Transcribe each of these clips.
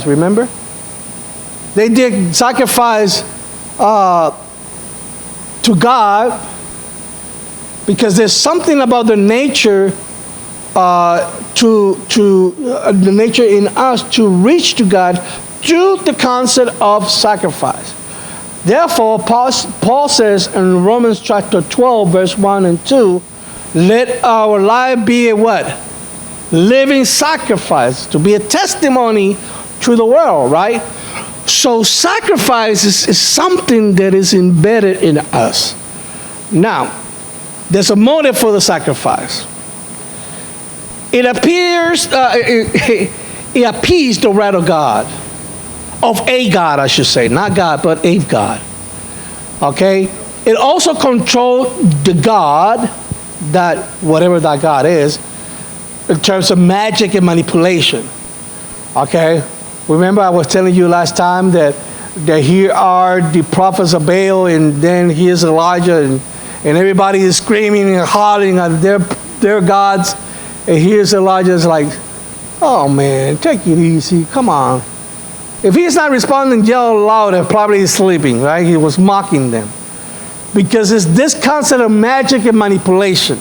remember? They did sacrifice to God because there's something about the nature the nature in us to reach to God through the concept of sacrifice. Therefore, Paul says in Romans chapter 12, verse 1 and 2, let our life be a what? Living sacrifice, to be a testimony to the world, right? So sacrifice is something that is embedded in us. Now, there's a motive for the sacrifice. It appears, it appeased the wrath of God. Of a God, I should say. Not God, but a God. Okay? It also controlled the God, that whatever that God is, in terms of magic and manipulation. Okay? Remember I was telling you last time that here are the prophets of Baal, and then here's Elijah, and everybody is screaming and hollering at their gods. And here's Elijah's like, oh man, take it easy, come on. If he's not responding, yell loud, and probably he's sleeping, right? He was mocking them. Because it's this concept of magic and manipulation.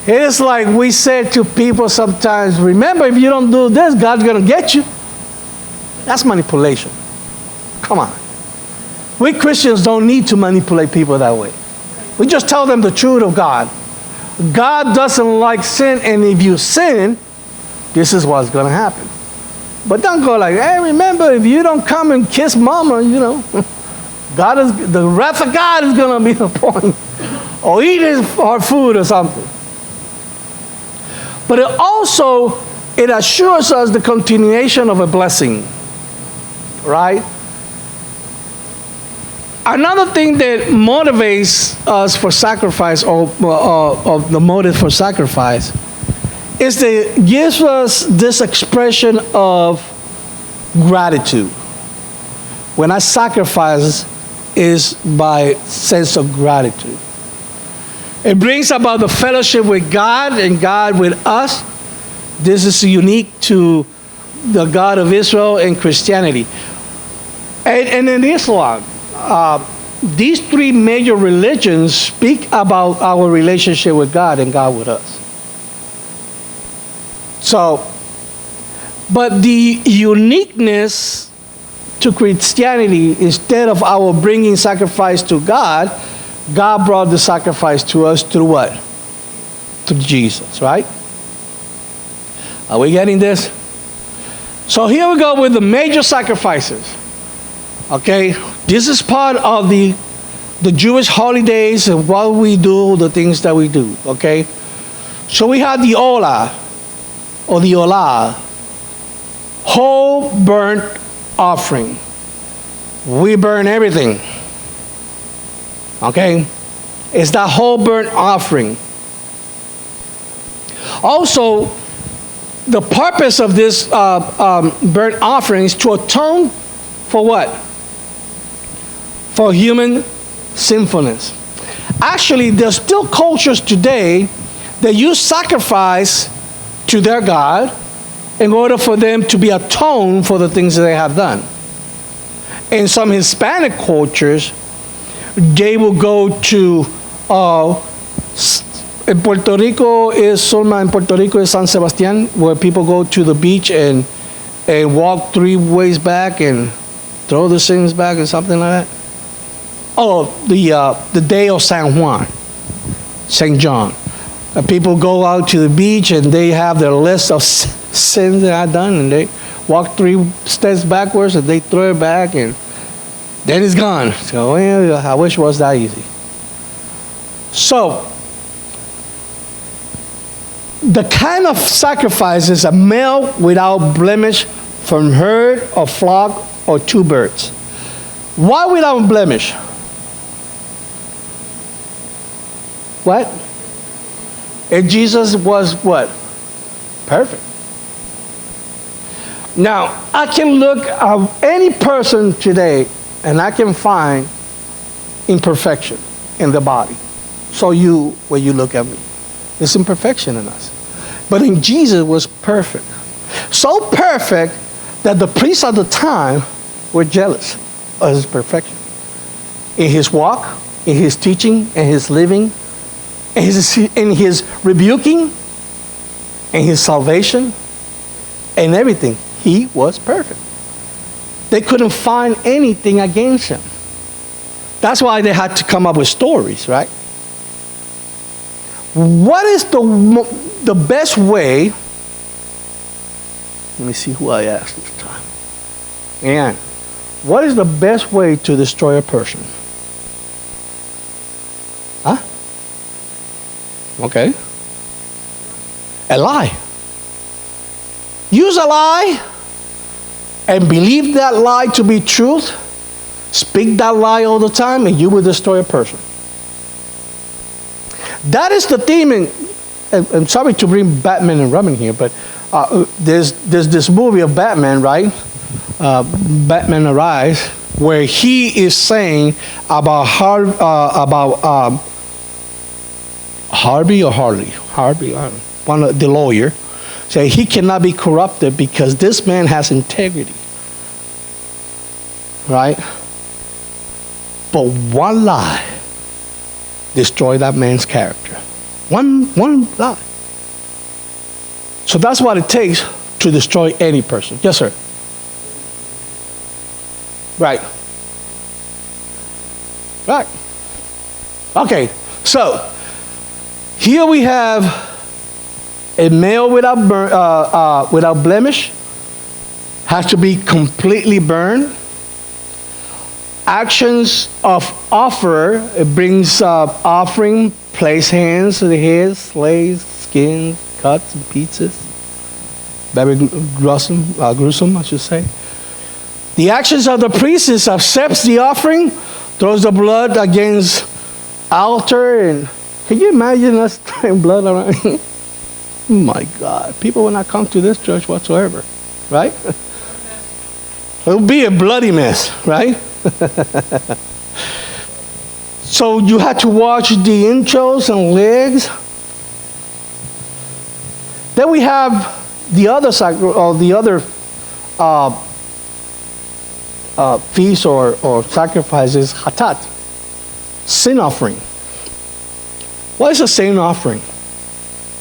It is like we said to people sometimes, remember, if you don't do this, God's going to get you. That's manipulation. Come on. We Christians don't need to manipulate people that way. We just tell them the truth of God. God doesn't like sin, and if you sin, this is what's going to happen. But don't go like, hey, remember, if you don't come and kiss mama, the wrath of God is going to be the point. Or eat our food or something. But it assures us the continuation of a blessing. Right? Another thing that motivates us for sacrifice, or the motive for sacrifice, is that it gives us this expression of gratitude. When I sacrifice, is by sense of gratitude. It brings about the fellowship with God and God with us. This is unique to the God of Israel and Christianity. And in Islam, these three major religions speak about our relationship with God and God with us. So, but the uniqueness to Christianity, instead of our bringing sacrifice to God, God brought the sacrifice to us through what? Through Jesus, right? Are we getting this? So here we go with the major sacrifices. Okay, this is part of the Jewish holidays and what we do, the things that we do. Okay, so we have the Olah, or the Olah, whole burnt offering. We burn everything. Okay, it's that whole burnt offering. Also, the purpose of this burnt offering is to atone for what? For human sinfulness. Actually, there's still cultures today that use sacrifice to their God in order for them to be atoned for the things that they have done. In some Hispanic cultures, they will go to in Puerto Rico is San Sebastian, where people go to the beach and walk 3 ways back and throw the sins back or something like that. Oh, the day of San Juan, St. John. People go out to the beach and they have their list of sins that I've done, and they walk 3 steps backwards and they throw it back, and then it's gone. So I wish it was that easy. So the kind of sacrifice is a male without blemish from herd or flock or 2 birds. Why without blemish? What? And Jesus was what? Perfect. Now, I can look at any person today and I can find imperfection in the body. So when you look at me, there's imperfection in us. But in Jesus was perfect. So perfect that the priests at the time were jealous of his perfection. In his walk, in his teaching, in his living, in his rebuking, in his salvation, and everything. He was perfect. They couldn't find anything against him. That's why they had to come up with stories, right? What is the best way? Let me see who I asked this time. And what is the best way to destroy a person? Huh? Okay. A lie. Use a lie and believe that lie to be truth. Speak that lie all the time and you will destroy a person. That is the theme, and I'm sorry to bring Batman and Robin here, but there's this movie of Batman, right? Batman Arise, where he is saying about Harvey or Harley, one of the lawyer, say he cannot be corrupted because this man has integrity, right? But one lie destroy that man's character. One lie. So that's what it takes to destroy any person. Yes, sir. Right. Right. Okay. So here we have a male without blemish, has to be completely burned. Actions of offerer, it brings offering, place hands to the head, slays, skins, cuts, and pieces. Very gruesome, I should say. The actions of the priest is accepts the offering, throws the blood against altar, and can you imagine us throwing blood around? Oh my God, people will not come to this church whatsoever, right? It'll be a bloody mess, right? So you had to wash the entrails and legs. Then we have the other feasts or sacrifices, hatat, sin offering. What is a sin offering,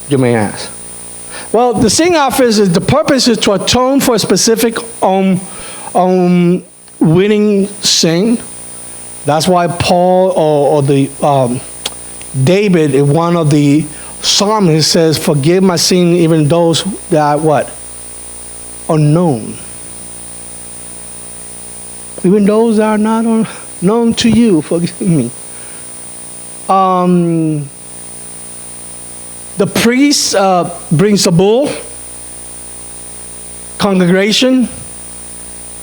you may ask? Well, the sin offering is the purpose is to atone for a specific winning sin. That's why Paul or David in one of the Psalms, he says, forgive my sin, even those that are what? Unknown. Even those that are not known to you, forgive me. The priest brings a bull, congregation,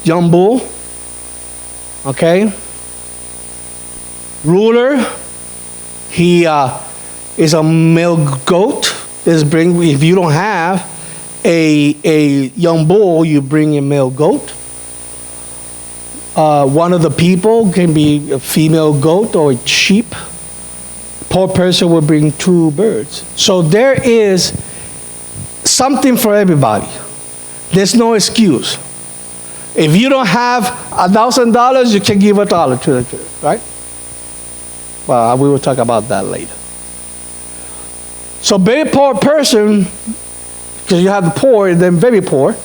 young bull, okay? Ruler, he is a male goat. If you don't have a young bull, you bring a male goat. One of the people can be a female goat or a sheep. Poor person will bring 2 birds. So there is something for everybody. There's no excuse. If you don't have $1,000, you can give $1 to the church, right? Well, we will talk about that later. So very poor person, because you have the poor and then very poor,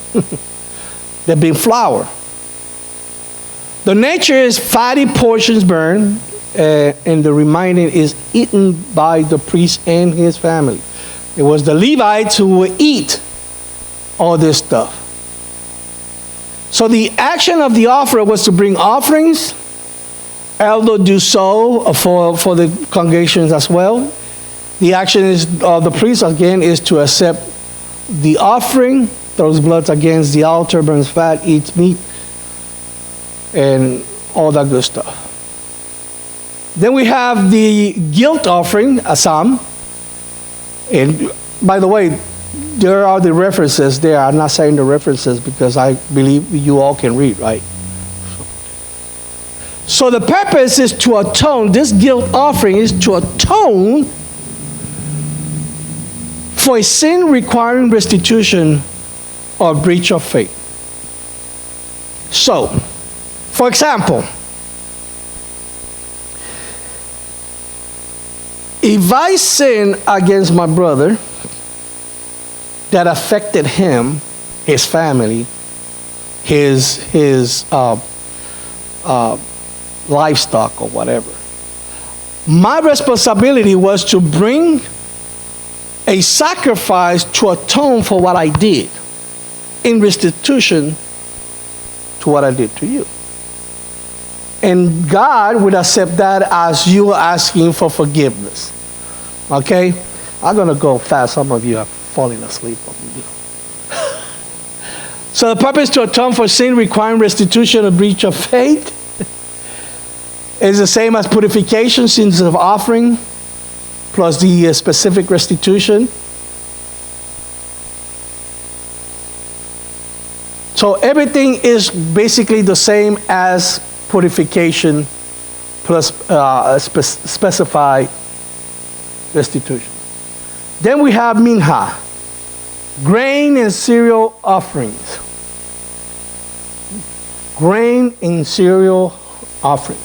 they bring flour. The nature is fatty portions burned, and the remaining is eaten by the priest and his family. It was the Levites who would eat all this stuff. So the action of the offerer was to bring offerings. Elder do so for the congregations as well. The action of the priest again is to accept the offering, throws blood against the altar, burns fat, eats meat, and all that good stuff. Then we have the guilt offering, asam. And by the way, there are the references there. I'm not saying the references because I believe you all can read, right? So the purpose is to atone. This guilt offering is to atone for a sin requiring restitution or breach of faith. So, for example, if I sin against my brother that affected him, his family, his livestock or whatever, my responsibility was to bring a sacrifice to atone for what I did in restitution to what I did to you. And God would accept that as you asking for forgiveness. Okay? I'm going to go fast. Some of you are falling asleep on me. So the purpose to atone for sin requiring restitution or breach of faith is the same as purification, sins of offering, plus the specific restitution. So everything is basically the same as purification plus specified restitution. Then we have minha, grain and cereal offerings. Grain and cereal offerings.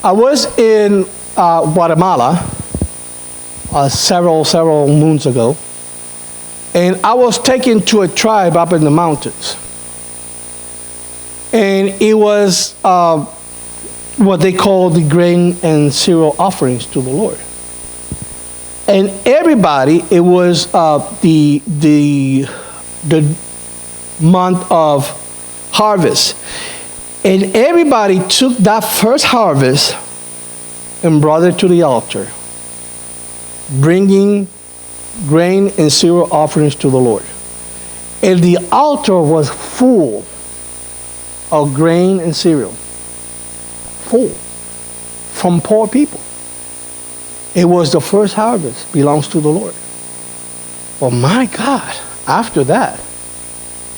I was in Guatemala several moons ago, and I was taken to a tribe up in the mountains. And it was what they call the grain and cereal offerings to the Lord. And everybody, it was the month of harvest. And everybody took that first harvest and brought it to the altar, bringing grain and cereal offerings to the Lord. And the altar was full of grain and cereal. Full. From poor people. It was the first harvest, belongs to the Lord. Well, my God, after that,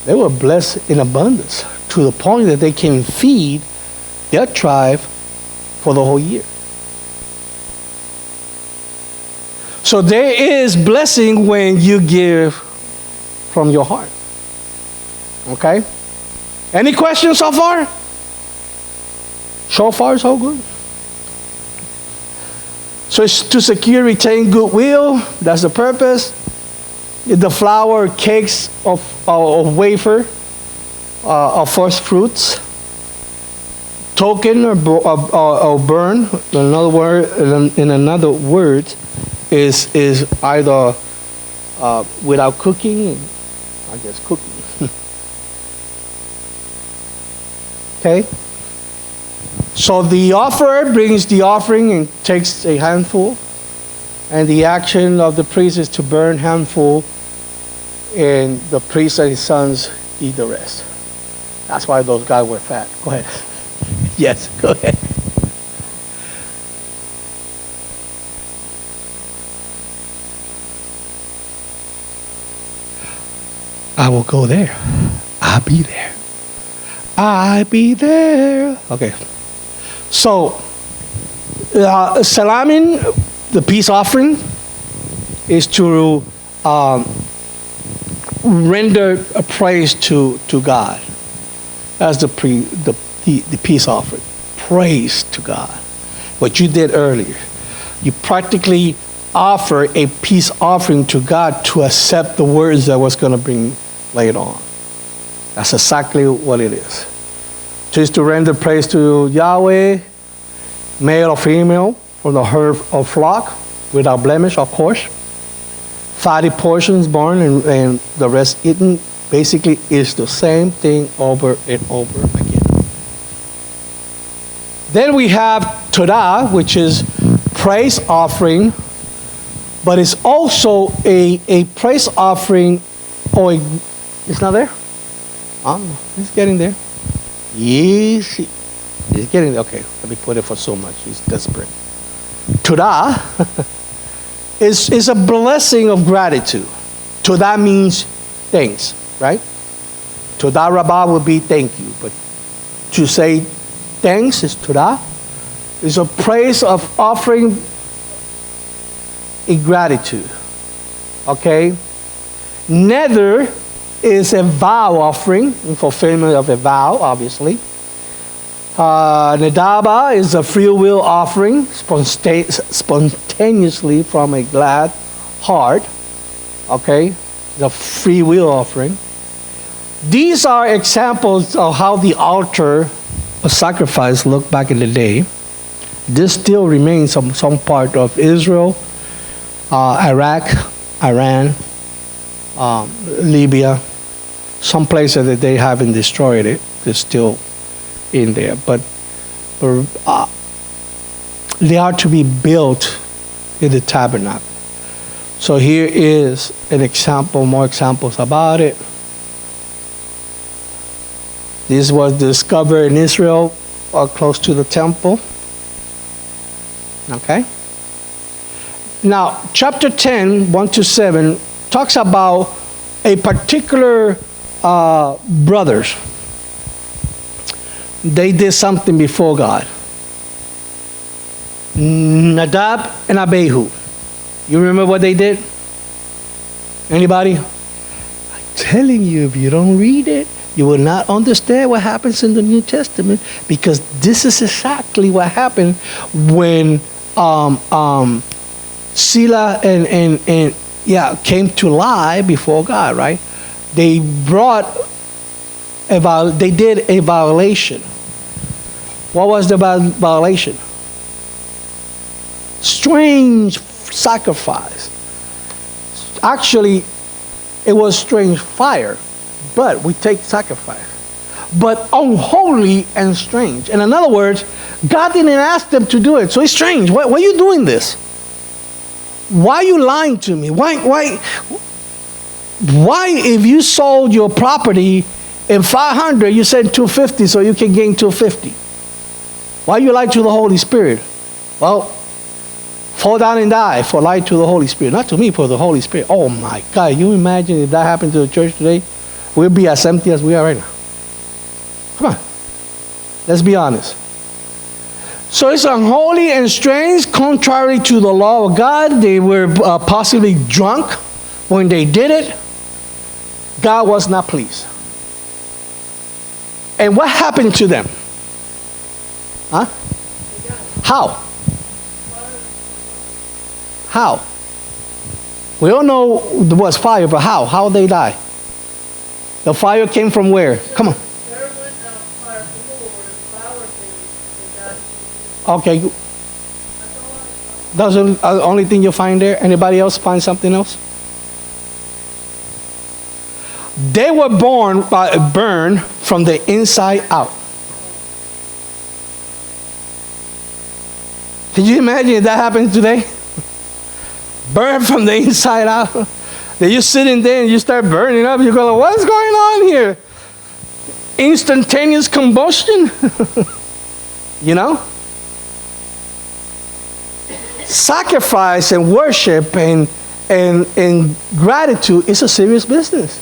they were blessed in abundance to the point that they can feed their tribe for the whole year. So there is blessing when you give from your heart. Okay? Any questions so far? So far, so good. So it's to secure, retain goodwill. That's the purpose. The flour, cakes of wafer, of first fruits, token or burn. In another word, is either without cooking, I guess cooking. Okay. So the offerer brings the offering and takes a handful, and the action of the priest is to burn handful, and the priest and his sons eat the rest. That's why those guys were fat. Go ahead. Yes, go ahead. I will go there. I'll be there. I'll be there. Okay. So, salaming, the peace offering, is to render a praise to God. That's the peace offering. Praise to God. What you did earlier. You practically offer a peace offering to God to accept the words that was going to bring later on. That's exactly what it is. Just to render praise to Yahweh, male or female, from the herd or flock, without blemish, of course. Fatty portions born and the rest eaten. Basically, is the same thing over and over again. Then we have Torah, which is praise offering, but it's also a praise offering, or it's not there? It's getting there. Yes, it's getting there. Okay, let me put it for so much. He's desperate. Torah is a blessing of gratitude. Torah means thanks, right? Todah Rabbah would be thank you, but to say thanks is Torah. It's a praise of offering in gratitude. Okay? Nether is a vow offering, in fulfillment of a vow, obviously. Nadaba is a free will offering, spontaneously from a glad heart. Okay, the free will offering. These are examples of how the altar of sacrifice looked back in the day. This still remains some part of Israel, Iraq, Iran, Libya, some places that they haven't destroyed it. It's still in there, but they are to be built in the tabernacle. So here is an example, more examples about it. This was discovered in Israel, close to the temple. Okay? Now, chapter 10, 1-7, talks about a particular brothers. They did something before God. Nadab and Abihu. You remember what they did? Anybody? I'm telling you, if you don't read it, you will not understand what happens in the New Testament, because this is exactly what happened when Sila and came to lie before God, right? They did a violation. What was the violation? Strange sacrifice. Actually, it was strange fire, but we take sacrifice. But unholy and strange. And in other words, God didn't ask them to do it, so it's strange. Why are you doing this? Why are you lying to me? Why if you sold your property in 500, you said 250 so you can gain 250? Why you lie to the Holy Spirit? Well, fall down and die for lying to the Holy Spirit. Not to me, for the Holy Spirit. Oh my God, you imagine if that happened to the church today? We'll be as empty as we are right now. Come on. Let's be honest. So it's unholy and strange, contrary to the law of God. They were possibly drunk when they did it. God was not pleased. And what happened to them? Huh? How? How? We all know there was fire, but how? How did they die? The fire came from where? Come on. Okay. That's the only thing you find there? Anybody else find something else? They were burned from the inside out. Can you imagine if that happened today? Burned from the inside out. Then you sit in there and you start burning up. You go, what's going on here? Instantaneous combustion? You know? Sacrifice and worship and gratitude is a serious business.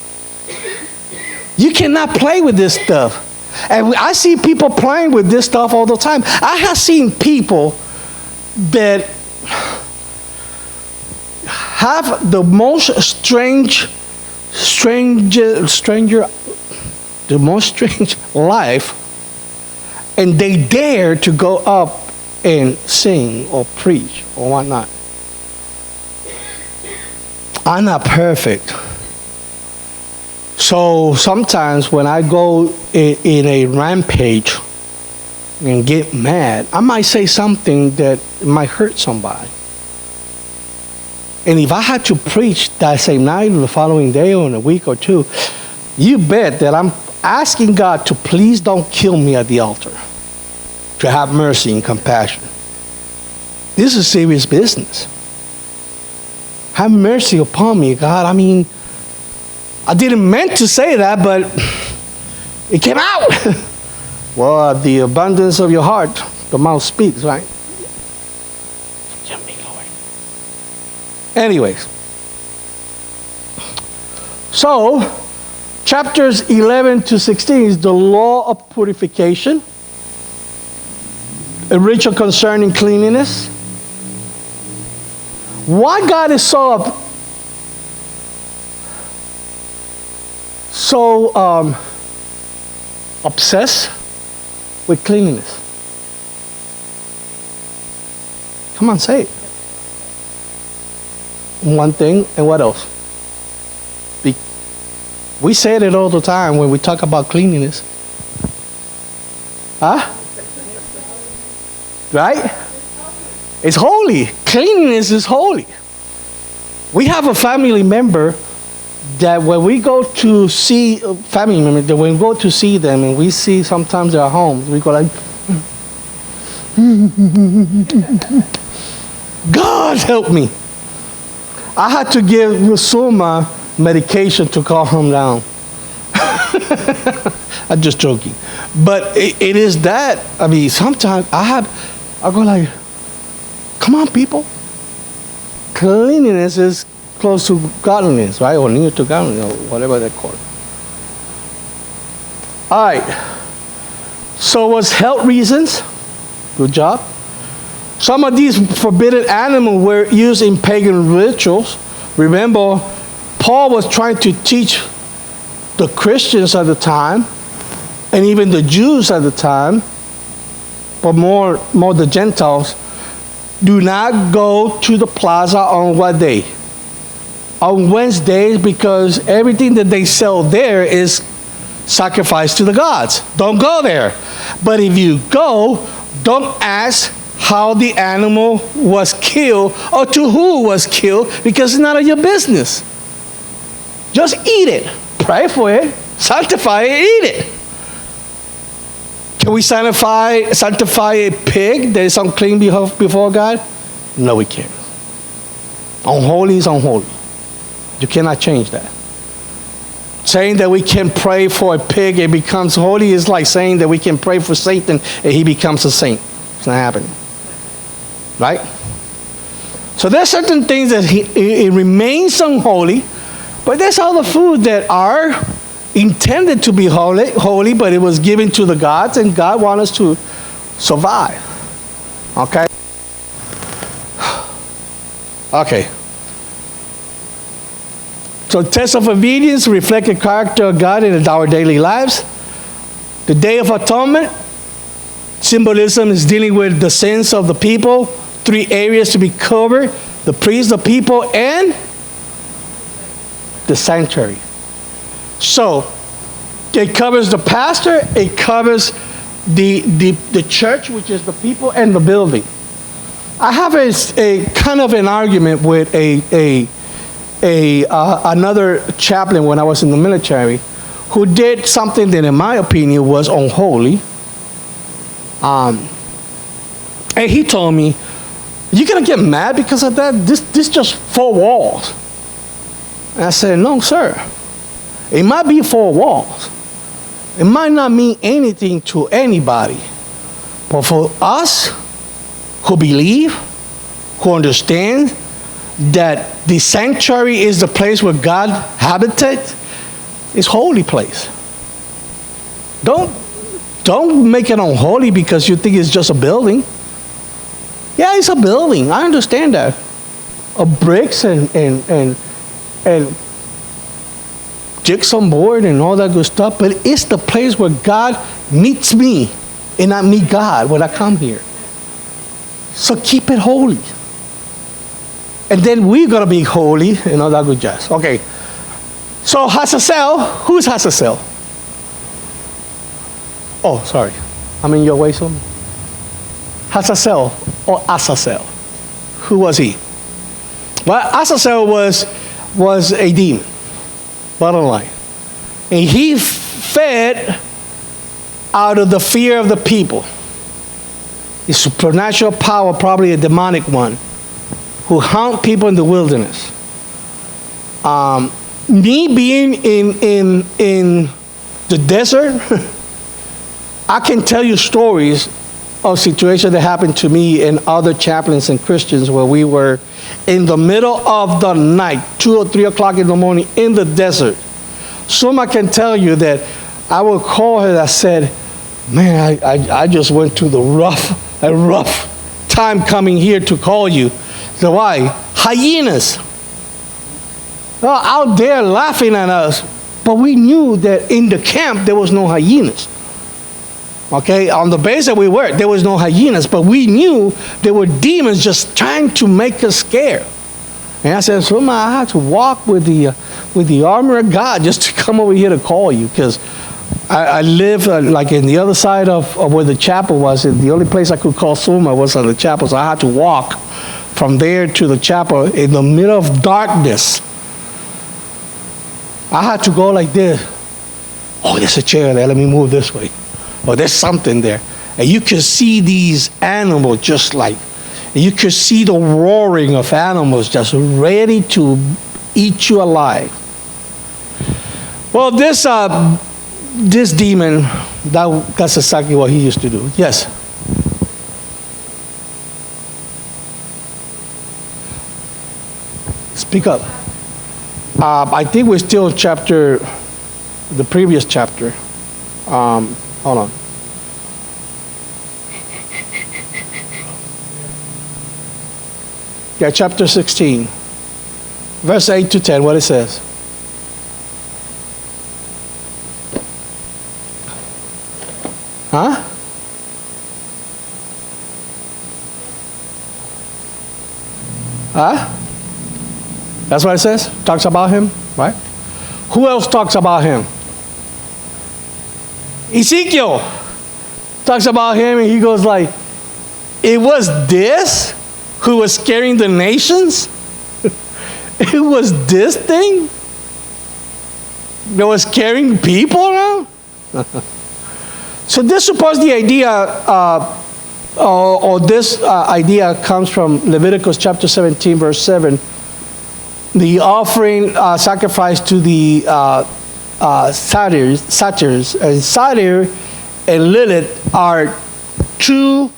You cannot play with this stuff. And I see people playing with this stuff all the time. I have seen people that have the most strange life, and they dare to go up and sing or preach or whatnot. I'm not perfect. So sometimes when I go in a rampage and get mad, I might say something that might hurt somebody. And if I had to preach that same night or the following day or in a week or two, you bet that I'm asking God to please don't kill me at the altar, to have mercy and compassion. This is serious business. Have mercy upon me, God. I mean, I didn't meant to say that, but it came out. Well, the abundance of your heart, the mouth speaks, right? Forgive me, Lord. Anyways. So, chapters 11 to 16 is the law of purification, a ritual concerning cleanliness. Why God is so so obsessed with cleanliness? Come on, say it. One thing, and what else? We say it all the time when we talk about cleanliness. Huh? Right? It's holy. Cleanliness is holy. We have a family member that when we go to see family members, that when we go to see them and we see sometimes their homes, we go like, God help me. I had to give Suma medication to calm him down. I'm just joking. But it is that. I mean, sometimes I go like, come on, people. Cleanliness is close to godliness, right? Or near to godliness, or whatever they call it. All right. So was health reasons. Good job. Some of these forbidden animals were used in pagan rituals. Remember, Paul was trying to teach the Christians at the time, and even the Jews at the time, but more the Gentiles, do not go to the plaza on what day? On Wednesdays, because everything that they sell there is sacrificed to the gods. Don't go there. But if you go, don't ask how the animal was killed or to who was killed, because it's none of your business. Just eat it. Pray for it. Sanctify it. Eat it. Can we sanctify a pig that is unclean before God? No, we can't. Unholy is unholy. You cannot change that. Saying that we can pray for a pig and becomes holy is like saying that we can pray for Satan and he becomes a saint. It's not happening. Right? So there's certain things that it remains unholy, but there's other food that are intended to be holy, but it was given to the gods, and God wants us to survive. Okay? Okay. So tests of obedience reflect the character of God in our daily lives. The Day of Atonement, symbolism is dealing with the sins of the people. 3 areas to be covered: the priest, the people, and the sanctuary. So it covers the pastor, it covers the church, which is the people, and the building. I have a kind of an argument with another chaplain when I was in the military, who did something that in my opinion was unholy. And he told me, "You're gonna get mad because of that? This just 4 walls." And I said, "No, sir. It might be 4 walls. It might not mean anything to anybody. But for us who believe, who understand that the sanctuary is the place where God habitates, it's holy place. Don't make it unholy because you think it's just a building. Yeah, it's a building. I understand that. Of bricks and gypsum board and all that good stuff, but it's the place where God meets me and I meet God when I come here. So keep it holy. And then we're going to be holy and all that good jazz. Okay. So Hazazel, who's Hazazel? Oh, sorry. I'm in your way, son. Hazazel or Azazel. Who was he? Well, Azazel was a demon. Bottom line. And he fed out of the fear of the people. A supernatural power, probably a demonic one, who haunt people in the wilderness. Me being in the desert, I can tell you stories of situations that happened to me and other chaplains and Christians where we were in the middle of the night, 2 or 3 o'clock in the morning in the desert. Some I can tell you that I will call her. I said, "Man, I just went through a rough time coming here to call you." So why? Hyenas. They're out there laughing at us, But we knew that in the camp there was no hyenas. Okay, on the base that we were, there was no hyenas, but we knew there were demons just trying to make us scared. And I said, so I had to walk with the armor of God just to come over here to call you, because I live like in the other side of where the chapel was. And the only place I could call Suma was at the chapel, so I had to walk from there to the chapel in the middle of darkness. I had to go like this. Oh, there's a chair there. Let me move this way. Oh, there's something there. And you could see these animals just like, you could see the roaring of animals just ready to eat you alive. Well, this demon, that's exactly what he used to do. Yes? Speak up. I think we're still in the previous chapter. Hold on. Yeah, chapter 16. Verse 8 to 10, what it says. Huh? Huh? That's what it says? Talks about him, right? Who else talks about him? Ezekiel talks about him, and he goes like, it was this who was scaring the nations? It was this thing that was carrying people around? So this supports the idea, this idea comes from Leviticus chapter 17, verse 7. The offering sacrifice to the satyrs, and Satyr and Lilith are two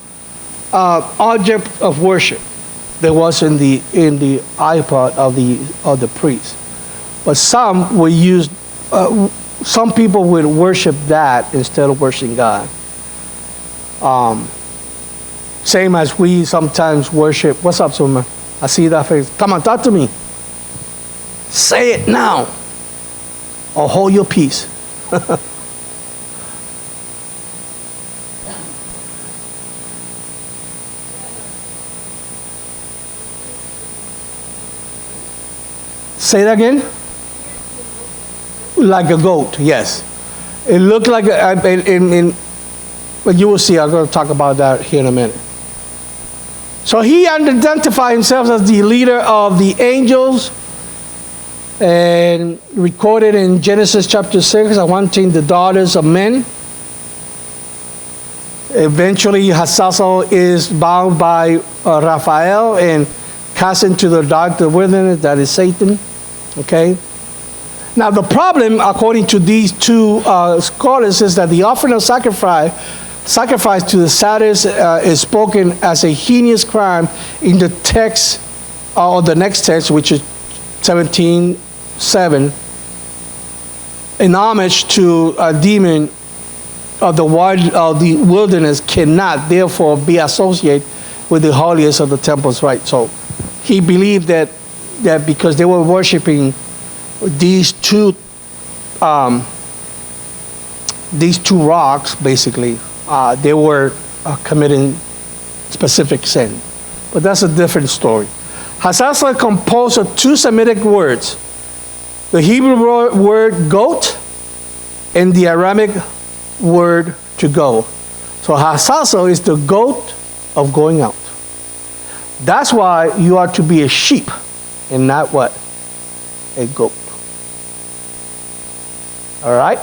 objects of worship that was in the iPod of the priest. But some will use, some people would worship that instead of worshiping God. Same as we sometimes worship. What's up, Suma? I see that face. Come on, talk to me. Say it now, or hold your peace. Say that again. Like a goat, yes. It looked like but you will see. I'm going to talk about that here in a minute. So he identified himself as the leader of the angels, and recorded in Genesis chapter 6, wanting the daughters of men. Eventually, Hazazel is bound by Raphael and cast into the dark wilderness, that is Satan. Okay. Now the problem, according to these two scholars, is that the offering of sacrifice to the satyrs is spoken as a heinous crime in the text, or the next text, which is 17:7. An homage to a demon of the wilderness cannot therefore be associated with the holiest of the temples, right? So he believed that because they were worshiping these two rocks, basically, they were committing specific sin. But that's a different story. Hazazel composed of two Semitic words, the Hebrew word goat and the Aramaic word to go. So Hazazel is the goat of going out. That's why you are to be a sheep and not what? A goat. All right?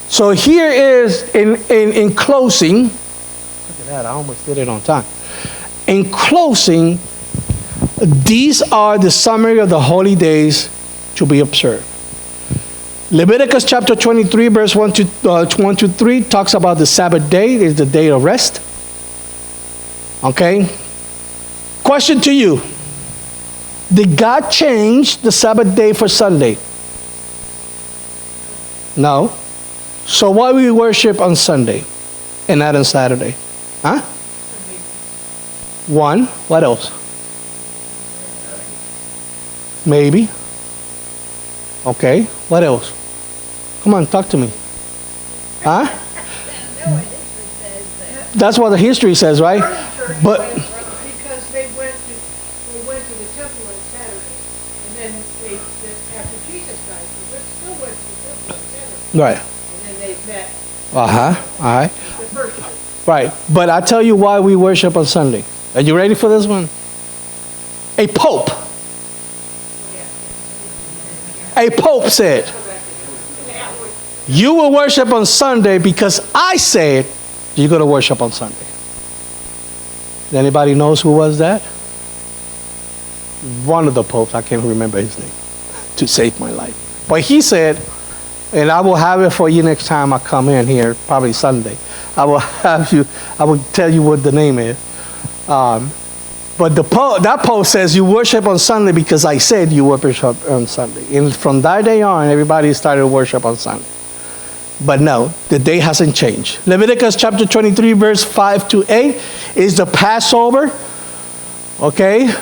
So here is, in closing, look at that, I almost did it on time. In closing, these are the summary of the holy days to be observed. Leviticus chapter 23, verse 1 to 3 talks about the Sabbath day. It's the day of rest. Okay? Question to you. Did God change the Sabbath day for Sunday? No. So why we worship on Sunday and not on Saturday? Huh? One. What else? Maybe. Okay. What else? Come on, talk to me. Huh? That's what the history says, right? But because they went to the temple on Saturday, and then after Jesus died, they still went to the temple on Saturday. right. And then they met All right. the first day. Right. But I tell you why we worship on Sunday. Are you ready for this one? A pope. A pope said, you will worship on Sunday because I said you're going to worship on Sunday. Anybody knows who was that? One of the popes, I can't remember his name, to save my life. But he said, and I will have it for you next time I come in here, probably Sunday. I will tell you what the name is. But that pope says you worship on Sunday because I said you worship on Sunday. And from that day on, everybody started worship on Sunday. But no, the day hasn't changed. Leviticus chapter 23, verse 5 to 8 is the Passover. Okay?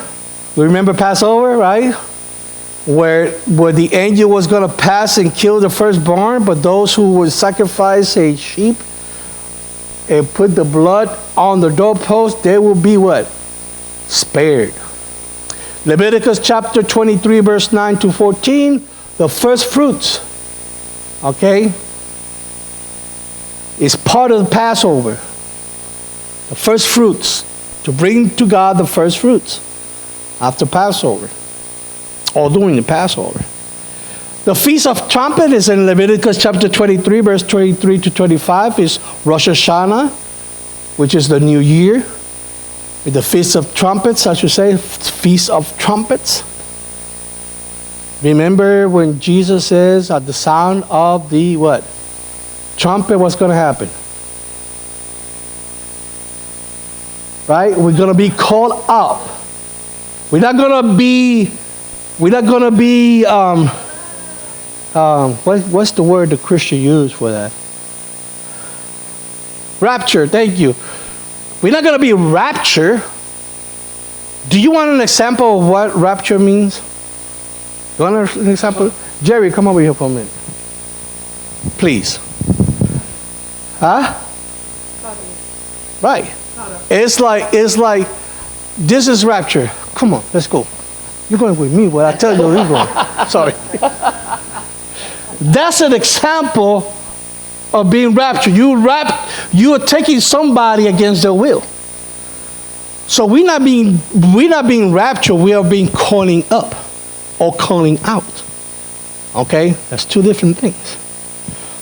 We remember Passover, right? Where the angel was going to pass and kill the firstborn, but those who would sacrifice a sheep and put the blood on the doorpost, they will be what? Spared. Leviticus chapter 23, verse 9 to 14, the first fruits. Okay? Is part of the Passover. The first fruits. To bring to God the first fruits after Passover. Or during the Passover. The Feast of Trumpet is in Leviticus chapter 23, verse 23 to 25. Is Rosh Hashanah, which is the new year. With the Feast of Trumpets, I should say. Feast of Trumpets. Remember when Jesus says at the sound of the what? Trumpet, what's going to happen? Right? We're going to be called up. We're not going to be, what's the word the Christian use for that? Rapture, thank you. We're not going to be rapture. Do you want an example of what rapture means? You want an example? Jerry, come over here for a minute. Please. Huh? Right. It's like, this is rapture. Come on, let's go. You're going with me, what I tell you, you're going. Sorry. That's an example of being raptured. You are taking somebody against their will. So we're not being raptured, we are being calling up or calling out. Okay? That's two different things.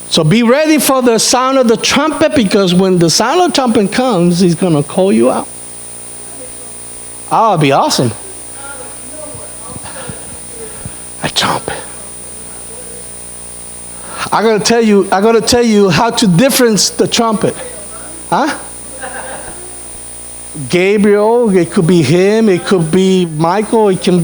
So be ready for the sound of the trumpet, because when the sound of the trumpet comes, he's going to call you out. Oh, it'll be awesome. A trumpet. I'm going to tell you how to difference the trumpet. Huh? Gabriel, it could be him, it could be Michael, it can be